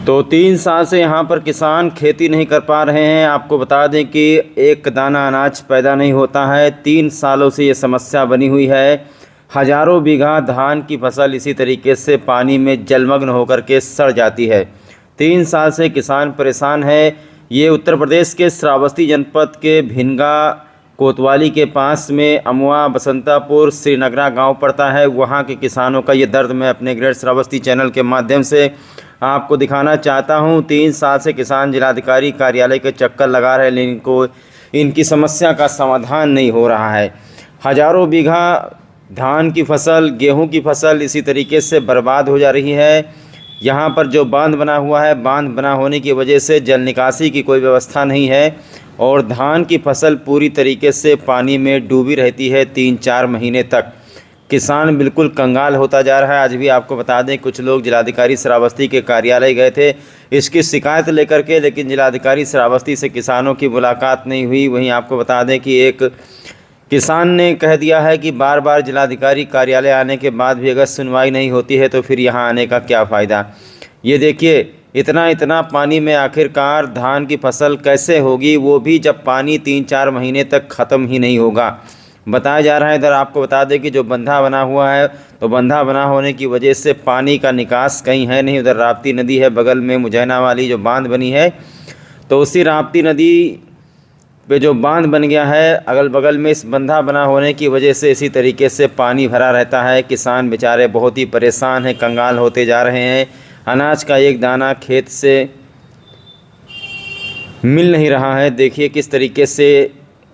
तो 3 साल से यहाँ पर किसान खेती नहीं कर पा रहे हैं। आपको बता दें कि एक दाना अनाज पैदा नहीं होता है। 3 सालों से ये समस्या बनी हुई है। हज़ारों बीघा धान की फसल इसी तरीके से पानी में जलमग्न होकर के सड़ जाती है। 3 साल से किसान परेशान है। ये उत्तर प्रदेश के श्रावस्ती जनपद के भिनगा कोतवाली के पास में अमवा बसंतापुर श्रीनगरा गांव पड़ता है। वहां के किसानों का ये दर्द मैं अपने ग्रेट श्रावस्ती चैनल के माध्यम से आपको दिखाना चाहता हूं। 3 साल से किसान जिलाधिकारी कार्यालय के चक्कर लगा रहे हैं, लेकिन इनको इनकी समस्या का समाधान नहीं हो रहा है। हज़ारों बीघा धान की फसल, गेहूं की फसल इसी तरीके से बर्बाद हो जा रही है। यहाँ पर जो बांध बना हुआ है, बांध बना होने की वजह से जल निकासी की कोई व्यवस्था नहीं है और धान की फसल पूरी तरीके से पानी में डूबी रहती है 3-4 महीने तक। किसान बिल्कुल कंगाल होता जा रहा है। आज भी आपको बता दें, कुछ लोग जिलाधिकारी श्रावस्ती के कार्यालय गए थे इसकी शिकायत लेकर के, लेकिन जिलाधिकारी श्रावस्ती से किसानों की मुलाकात नहीं हुई। वहीं आपको बता दें कि एक किसान ने कह दिया है कि बार बार जिलाधिकारी कार्यालय आने के बाद भी अगर सुनवाई नहीं होती है तो फिर यहाँ आने का क्या फ़ायदा। ये देखिए, इतना इतना पानी में आखिरकार धान की फसल कैसे होगी, वो भी जब पानी 3-4 महीने तक ख़त्म ही नहीं होगा। बताया जा रहा है, इधर आपको बता दें कि जो बंधा बना हुआ है, तो बंधा बना होने की वजह से पानी का निकास कहीं है नहीं। उधर राप्ती नदी है बगल में, मुजैना वाली जो बांध बनी है, तो उसी राप्ती नदी पे जो बांध बन गया है अगल बगल में, इस बंधा बना होने की वजह से इसी तरीके से पानी भरा रहता है। किसान बेचारे बहुत ही परेशान हैं, कंगाल होते जा रहे हैं। अनाज का एक दाना खेत से मिल नहीं रहा है। देखिए किस तरीके से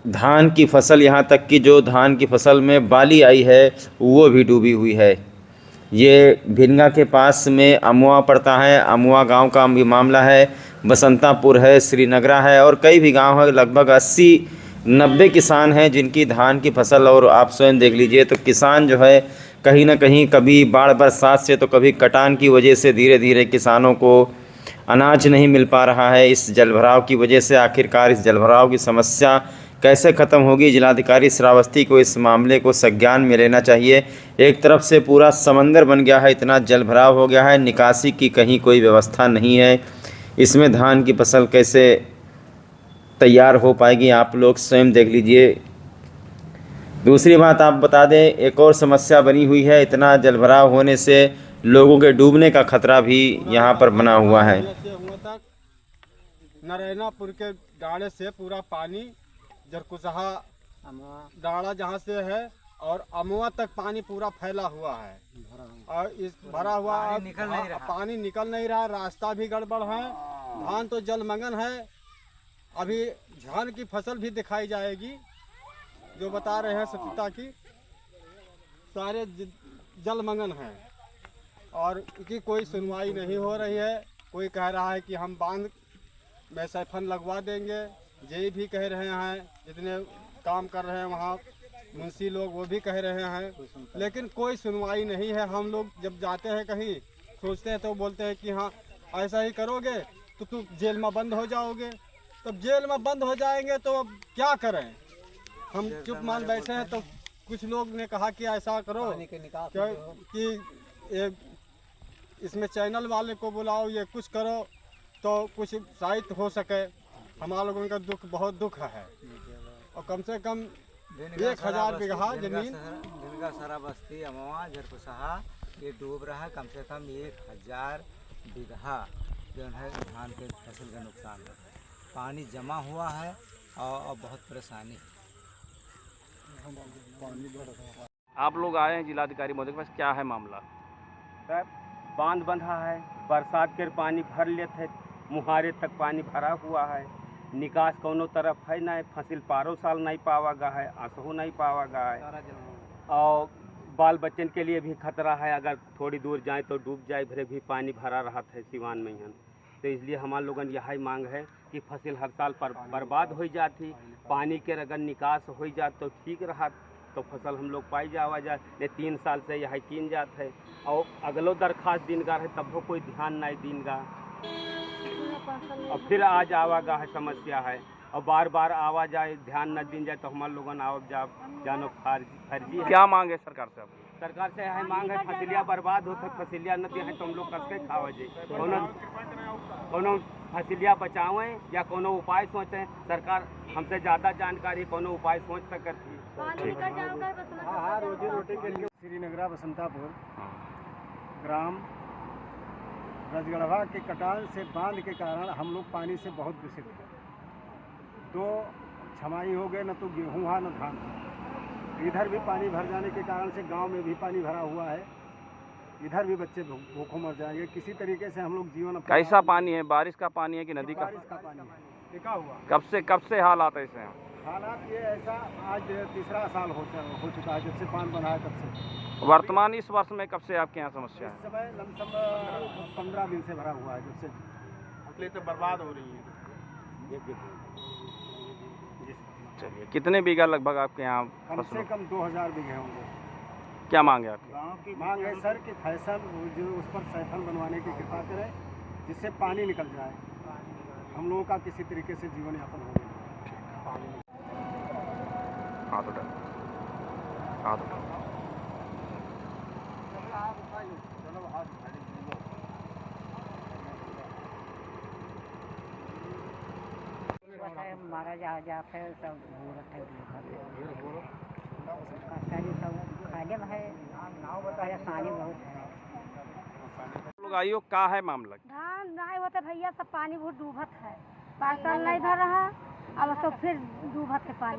धान की फसल, यहाँ तक कि जो धान की फसल में बाली आई है वो भी डूबी हुई है। ये भिनगा के पास में अमवा पड़ता है। अमवा गांव का भी मामला है, बसंतापुर है, श्रीनगरा है और कई भी गांव है। लगभग 80-90 किसान हैं जिनकी धान की फसल, और आप स्वयं देख लीजिए तो किसान जो है कहीं ना कहीं कभी बाढ़ बरसात से तो कभी कटान की वजह से धीरे धीरे किसानों को अनाज नहीं मिल पा रहा है। इस जलभराव की वजह से आखिरकार इस जलभराव की समस्या कैसे ख़त्म होगी, जिलाधिकारी श्रावस्ती को इस मामले को संज्ञान में लेना चाहिए। एक तरफ से पूरा समंदर बन गया है, इतना जलभराव हो गया है, निकासी की कहीं कोई व्यवस्था नहीं है। इसमें धान की फसल कैसे तैयार हो पाएगी, आप लोग स्वयं देख लीजिए। दूसरी बात आप बता दें, एक और समस्या बनी हुई है। इतना जलभराव होने से लोगों के डूबने का खतरा भी यहाँ पर बना हुआ है। नारायणापुर के डाड़े से पूरा पानी जरकुसहा डाड़ा जहाँ से है और अमवा तक पानी पूरा फैला हुआ है और इस भरा हुआ पानी निकल नहीं रहा। रास्ता भी गड़बड़ है, धान तो जलमग्न है। अभी धान की फसल भी दिखाई जाएगी, जो बता रहे हैं सचिता की, सारे जलमग्न हैं और की कोई सुनवाई नहीं हो रही है। कोई कह रहा है कि हम बांध में सैफन लगवा देंगे, जे भी कह रहे हैं, जितने काम कर रहे हैं वहाँ मुंशी लोग वो भी कह रहे हैं, लेकिन कोई सुनवाई नहीं है। हम लोग जब जाते हैं कहीं सोचते हैं तो बोलते हैं कि हाँ ऐसा ही करोगे तो तुम जेल में बंद हो जाओगे। तब जेल में बंद हो जाएंगे तो अब क्या करें, हम चुप मान बैठे हैं। तो कुछ लोग ने कहा कि ऐसा करो कि इसमें चैनल वाले को बुलाओ, ये कुछ करो तो कुछ साहित्य हो सके। हमारे लोगों का दुख, बहुत दुख है और कम से कम 1000 बीघा जमीन भिनगा श्रावस्ती अमवा जरकुसहा ये डूब रहा है। कम से कम 1000 बीघा जो है धान के फसल का नुकसान है। पानी जमा हुआ है और बहुत परेशानी। आप लोग आए हैं जिलाधिकारी महोदय के पास, क्या है मामला? सर बांध बंधा है, बरसात के पानी भर लेते है, मुहारे तक पानी भरा हुआ है, निकास कोनो तरफ है नहीं, फसल पारो साल नहीं पावागा है, आंसू नहीं पावागा है और बाल बच्चन के लिए भी खतरा है। अगर थोड़ी दूर जाए तो डूब जाए, फिर भी पानी भरा रहा है सिवान में ही। तो इसलिए हमारे लोगन यही मांग है कि फसल हर साल पर बर्बाद हो जाती, पानी के अगर निकास हो जाए तो ठीक रहा, तो फसल हम लोग पाई जावा जाए। ने 3 साल से यही कीन जात है और अगलो दरखास्त दिनगा है तब वो कोई ध्यान नहीं दिनगा और फिर आज आवागा है समस्या है और बार बार आवा जाए, ध्यान न दिन जाए तो हमारे लोगन आव जानो फर्जी है। क्या मांग है सरकार से? सरकार से है मांग है, फसलिया बर्बाद होते, फसलिया न दिए तो हम लोग कस के खावा जाए, कोनो फसलिया बचावें या कोनो उपाय सोचें। सरकार हमसे ज़्यादा जानकारी कोनो उपाय सोच सकती है। रोजी रोटी के लिए श्रीनगरा बसंतापुर ग्राम रजगढ़वा के कटान से बांध के कारण हम लोग पानी से बहुत दूषित हैं। 2 छमाही हो गए, न तो गेहूँ हुआ न धान हुआ। इधर भी पानी भर जाने के कारण से गांव में भी पानी भरा हुआ है, इधर भी बच्चे भूखों मर जाएंगे। किसी तरीके से हम लोग जीवन कैसा पानी है? बारिश का पानी है कि नदी का? बारिश का पानी है, टिका हुआ। कब से हालात ऐसे हैं? हालात ये ऐसा आज तीसरा साल हो चुका है, जब से बांध बना है तब से। वर्तमान इस वर्ष में कब से आपके यहाँ समस्या इस है? समय लमसम 15 दिन से भरा हुआ है, जब से फसलें तो बर्बाद हो रही हैं। चलिए, कितने बीघा लगभग आपके यहाँ कम से कम 2000 बीघे होंगे। क्या मांग है आपकी? मांग है सर कि फैसल जो उस पर सैफन बनवाने की कृपा करें, जिससे पानी निकल जाए, हम लोगों का किसी तरीके से जीवन यापन हो जाए। हाथ उठा, हाथ उठा। मारा जाता है सब खाने में है, परेशानी बहुत है। लोग आइयो, का है मामला? धान नहीं होते भैया, सब पानी बहुत डूबत है, पार्सल नहीं भर रहा, अब सब फिर डूबत है पानी।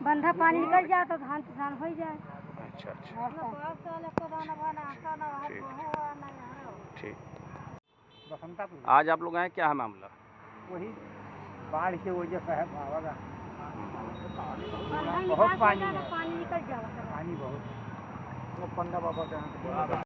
बंधा पानी निकल जाए तो धान किसान हो जाए। अच्छा अच्छा, ठीक। बसंतापुर आज आप लोग आए, क्या है मामला? वही बाढ़ की वजह से है, भावगा बहुत पानी निकल जाए, पानी बहुत। पंडा बाबा का